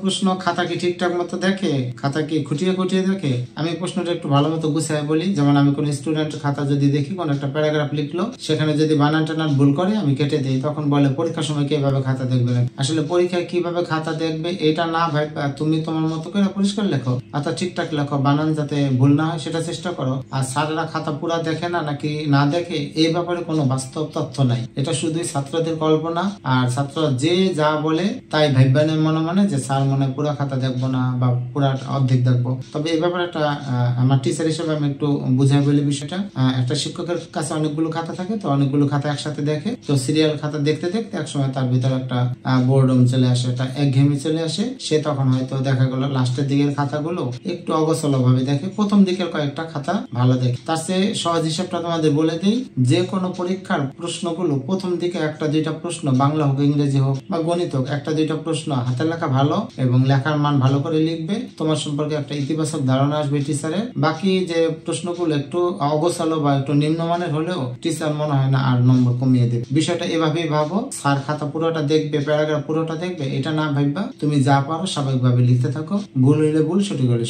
প্রশ্ন খাতা কি ঠিকঠাক মতো দেখে, খাতা কি খুঁটিয়ে খুঁটিয়ে দেখে? আমি প্রশ্নটা একটু ভালো মতো গুছিয়ে বলি। যেমন আমি কোন স্টুডেন্টের খাতা যদি দেখি কোন একটা প্যারাগ্রাফ লিখলো, সেখানে যদি বানান টানান ভুল করে আমি কেটে দিই, তখন বলে পরীক্ষার সময় কিভাবে খাতা দেখবে। আসলে পরীক্ষায় কিভাবে খাতা দেখবে এটা না ভাই, তুমি তোমার মতো করে পরিষ্কার লেখো, খাতা ঠিকঠাক লেখো, বানান যাতে ভুল না হয় সেটা চেষ্টা করো। আর স্যাররা খাতা পুরা দেখে না নাকি না দেখে এই ব্যাপারে কোনো বাস্তব তথ্য নাই, এটা শুধুই ছাত্রদের কল্পনা। আর ছাত্র যে যা বলে তাই ভাববেন মনে মনে যে স্যার মনে পুরা খাতা দেখবো না বা পুরা অর্ধেক দেখবো। তবে এই ব্যাপারে একটা আমার টিচার হিসেবে আমি একটু বুঝাই বলি বিষয়টা। একটা শিক্ষকের কাছে অনেকগুলো খাতা থাকে, তো অনেকগুলো খাতা একসাথে দেখে, তো সিরিয়াল খাতা দেখতে দেখতে একসময় তার ভিতরে একটা বোর্ডম চলে আসে, একটা একঘেয়েমি চলে আসে। সে তখন হয়তো দেখা গেল লাস্টের দিকের খাতাগুলো একটু অগোছালো ভাবে দেখে, প্রথম দিকের কয়েকটা খাতা ভালো দেখে। তার চেয়ে সহজ হিসাবটা তোমাদের বলে দিই, যে কোনো পরীক্ষার প্রশ্নগুলো প্রথম দিকে একটা দুইটা প্রশ্ন, বাংলা হোক ইংরেজি হোক বা গণিত হোক, একটা দুইটা প্রশ্ন হাতে লেখা ভালো এবং লেখার মান ভালো করে লিখবে, তোমার সম্পর্কে একটা ইতিবাচক ধারণা আসবে টিচারের। বাকি যে প্রশ্নগুলো একটু অগোছালো বা একটু নিম্নমানের হলেও টিচার মনে হয় না আর নম্বর কমিয়ে দেবে। বিষয়টা এভাবেই ভাবো, স্যার খাতা পুরোটা দেখবে, প্যারাগ্রাফ পুরোটা দেখবে এটা না ভাববা, তুমি যা পারো স্বাভাবিকভাবে লিখতে থাকো, ভুল হইলে ভুল, সঠিক হলে